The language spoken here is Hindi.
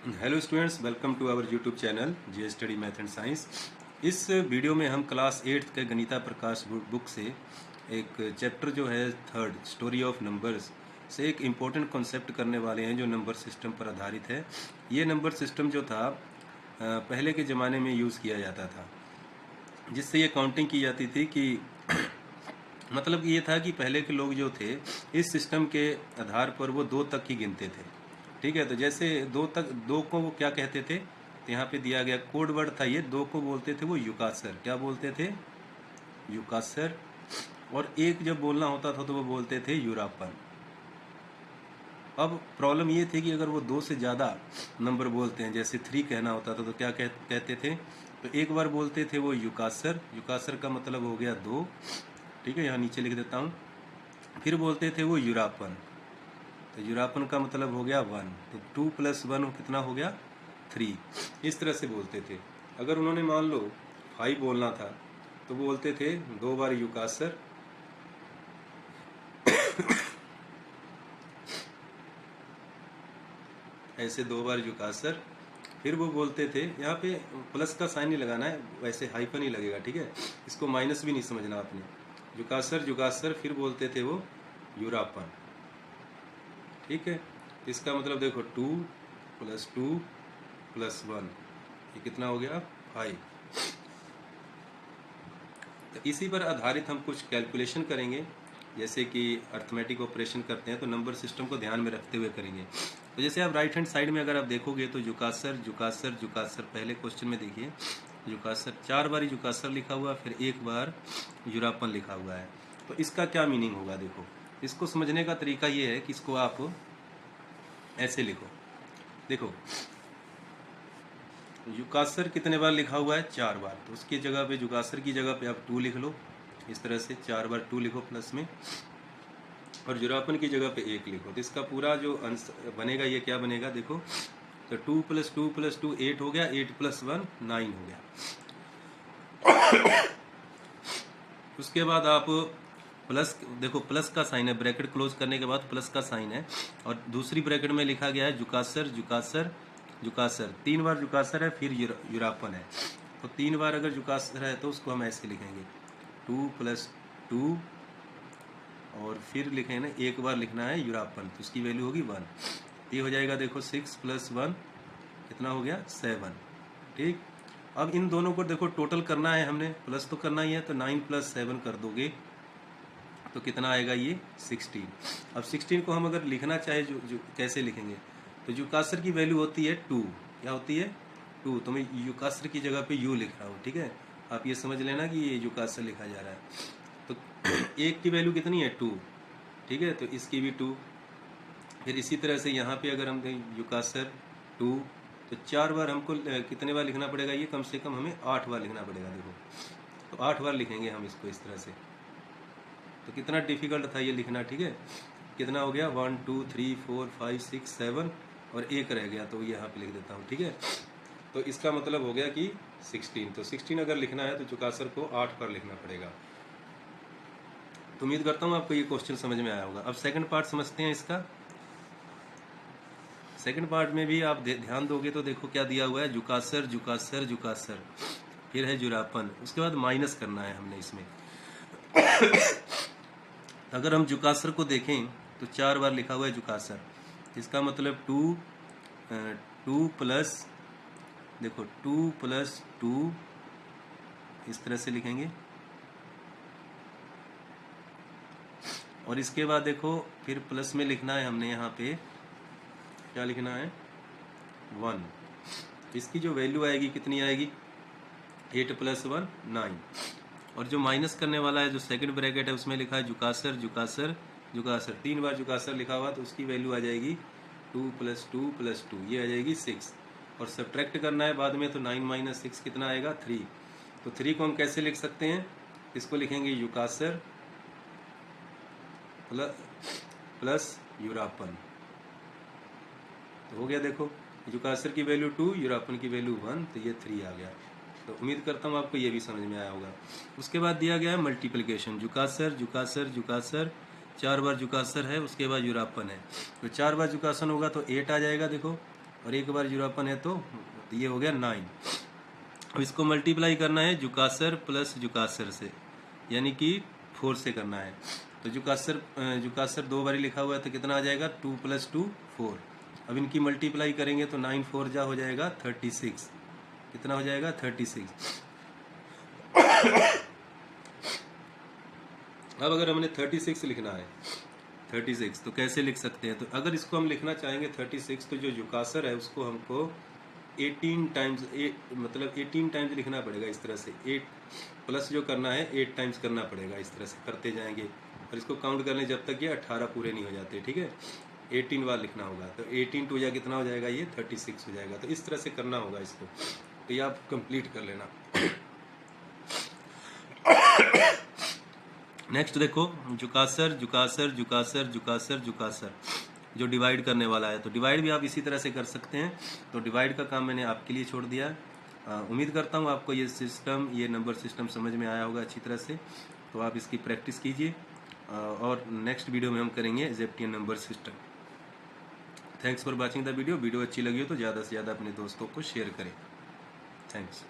Hello students, welcome to our YouTube channel J study math and science. इस वीडियो में हम क्लास 8th के गणिता प्रकाश बुक से एक चैप्टर जो है थर्ड स्टोरी ऑफ नंबर्स से एक इम्पोर्टेंट कॉन्सेप्ट करने वाले हैं जो नंबर सिस्टम पर आधारित है। ये नंबर सिस्टम जो था पहले के ज़माने में यूज़ किया जाता था, जिससे ये काउंटिंग की जाती थी कि मतलब ये था कि पहले के लोग जो थे इस सिस्टम के आधार पर वो 2 तक ही गिनते थे। ठीक है, तो जैसे 2 को वो क्या कहते थे, तो यहाँ पे दिया गया कोड वर्ड था, ये 2 को बोलते थे वो युकासर। क्या बोलते थे? युकासर। और एक जब बोलना होता था तो वो बोलते थे यूरापन। अब प्रॉब्लम ये थी कि अगर वो 2 से ज़्यादा नंबर बोलते हैं, जैसे 3 कहना होता था तो क्या कहते थे, तो एक बार बोलते थे वो युकासर। युकासर का मतलब हो गया 2। ठीक है, यहाँ नीचे लिख देता हूँ। फिर बोलते थे वो यूरापन, तो यूरापन का मतलब हो गया 1। तो 2 + 1 कितना हो गया? 3। इस तरह से बोलते थे। अगर उन्होंने मान लो 5 बोलना था तो बोलते थे 2 बार युकासर, ऐसे 2 बार युकासर। फिर वो बोलते थे, यहाँ पे प्लस का साइन नहीं लगाना है, वैसे हाइफन ही लगेगा। ठीक है, इसको माइनस भी नहीं समझना आपने। युकासर युकासर, फिर बोलते थे वो यूरापन। ठीक है, इसका मतलब देखो 2 + 2 + 1, ये कितना हो गया? 5। तो इसी पर आधारित हम कुछ कैलकुलेशन करेंगे, जैसे कि अर्थमेटिक ऑपरेशन करते हैं तो नंबर सिस्टम को ध्यान में रखते हुए करेंगे। तो जैसे आप राइट हैंड साइड में अगर आप देखोगे तो जुकासर जुकासर जुकासर, पहले क्वेश्चन में देखिए जुकासर 4 बार जुकासर लिखा हुआ, फिर 1 बार यूरापन लिखा हुआ है। तो इसका क्या मीनिंग होगा? देखो, इसको समझने का तरीका ये है कि इसको आप ऐसे लिखो। देखो, युकासर कितने बार लिखा हुआ है? 4 बार। तो उसकी जगह पे, जुकासर की जगह पे आप 2 लिख लो। इस तरह से 4 बार 2 लिखो प्लस में, और यूरापन की जगह पे 1 लिखो। तो इसका पूरा जो आंसर बनेगा ये क्या बनेगा? देखो, तो 2 + 2 + 2 8 हो गया, 8 + 1 9 हो गया। उसके बाद आप प्लस, देखो प्लस का साइन है, ब्रैकेट क्लोज करने के बाद प्लस का साइन है, और दूसरी ब्रैकेट में लिखा गया है जुकासर जुकासर जुकासर। 3 बार जुकासर है, फिर यूरापन है। तो 3 बार अगर जुकासर है तो उसको हम ऐसे लिखेंगे 2 + 2, और फिर लिखेंगे ना, 1 बार लिखना है यूरापन, तो उसकी वैल्यू होगी 1। ये हो जाएगा, देखो 6 + 1 कितना हो गया? 7। ठीक, अब इन दोनों को देखो टोटल करना है हमने, प्लस तो करना ही है, तो 9 + 7 कर दोगे तो कितना आएगा? ये 16। अब 16 को हम अगर लिखना चाहे जो कैसे लिखेंगे, तो युकासर की वैल्यू होती है 2। क्या होती है? 2। तो मैं युकासर की जगह पे यू लिख रहा हूँ। ठीक है, आप ये समझ लेना कि ये युकासर लिखा जा रहा है। तो एक की वैल्यू कितनी है? 2। ठीक है, तो इसकी भी 2। फिर इसी तरह से यहाँ पे अगर हम दें युकासर 2, तो 4 बार हमको कितने बार लिखना पड़ेगा? ये कम से कम हमें 8 बार लिखना पड़ेगा। देखो, तो 8 बार लिखेंगे हम इसको इस तरह से। तो कितना डिफिकल्ट था ये लिखना। ठीक है, कितना हो गया? 1 2 3 4 5 6 7, और 1 रह गया, तो यहाँ पे लिख देता हूँ। ठीक है, तो इसका मतलब हो गया कि 16। तो 16 अगर लिखना है तो जुकासर को 8 बार लिखना पड़ेगा। तो उम्मीद करता हूँ आपको ये क्वेश्चन समझ में आया होगा। अब सेकंड पार्ट समझते हैं इसका। सेकंड पार्ट में भी आप ध्यान दोगे तो देखो क्या दिया हुआ है, जुकासर जुकासर जुकासर, फिर है जुरापन, उसके बाद माइनस करना है हमने इसमें। अगर हम जुकासर को देखें तो 4 बार लिखा हुआ है जुकासर, इसका मतलब 2 प्लस, देखो 2 + 2 इस तरह से लिखेंगे, और इसके बाद देखो फिर प्लस में लिखना है हमने, यहाँ पे क्या लिखना है? 1। इसकी जो वैल्यू आएगी कितनी आएगी? 8 + 1 9। और जो माइनस करने वाला है, जो सेकंड ब्रैकेट है, उसमें लिखा है जुकासर जुकासर जुकासर। 3 बार जुकासर लिखा हुआ, तो उसकी वैल्यू आ जाएगी 2 + 2 + 2, ये आ जाएगी 6। और सब्ट्रैक्ट करना है बाद में, तो 9 - 6 कितना आएगा? 3। तो 3 को हम कैसे लिख सकते हैं? इसको लिखेंगे युकासर प्लस यूरापन। तो हो गया, देखो जुकासर की वैल्यू 2, यूरापन की वैल्यू 1, तो ये 3 आ गया। तो उम्मीद करता हूँ आपको ये भी समझ में आया होगा। उसके बाद दिया गया है मल्टीप्लिकेशन, जुकासर जुकासर जुकासर, 4 बार जुकासर है, उसके बाद यूरापन है, तो 4 बार जुकासन होगा तो 8 आ जाएगा। देखो और एक बार जीरो अपन है तो ये हो गया 9। अब इसको मल्टीप्लाई करना है जुकासर प्लस जुकासर से, यानी कि 4 से करना है। तो जुकासर 2 बारी लिखा हुआ है तो कितना आ जाएगा 2 + 2 4। अब इनकी मल्टीप्लाई करेंगे तो 9 4 जा हो जाएगा 36। कितना हो जाएगा 36। अब अगर हमने 36 लिखना है 36 तो कैसे लिख सकते हैं? तो अगर इसको हम लिखना चाहेंगे 36 तो जो जुकासर है उसको हमको 18 टाइम्स मतलब 18 टाइम्स लिखना पड़ेगा इस तरह से। 8 प्लस जो करना है 8 टाइम्स करना पड़ेगा, इस तरह से करते जाएंगे और इसको काउंट कर लें जब तक ये 18 पूरे नहीं हो जाते। ठीक है, 18 बार लिखना होगा तो 18 टू या कितना हो जाएगा ये 36 हो जाएगा। तो इस तरह से करना होगा इसको, तो ये आप कंप्लीट कर लेना। नेक्स्ट देखो जुकासर जुकासर जुकासर जुकासर जुकासर जो डिवाइड करने वाला है, तो डिवाइड भी आप इसी तरह से कर सकते हैं। तो डिवाइड का काम मैंने आपके लिए छोड़ दिया। उम्मीद करता हूँ आपको ये सिस्टम, ये नंबर सिस्टम समझ में आया होगा अच्छी तरह से। तो आप इसकी प्रैक्टिस कीजिए और नेक्स्ट वीडियो में हम करेंगे Egyptian number system. Thanks for watching the video. Video अच्छी लगी हो तो ज़्यादा से ज़्यादा अपने दोस्तों को शेयर करें। थैंक्स।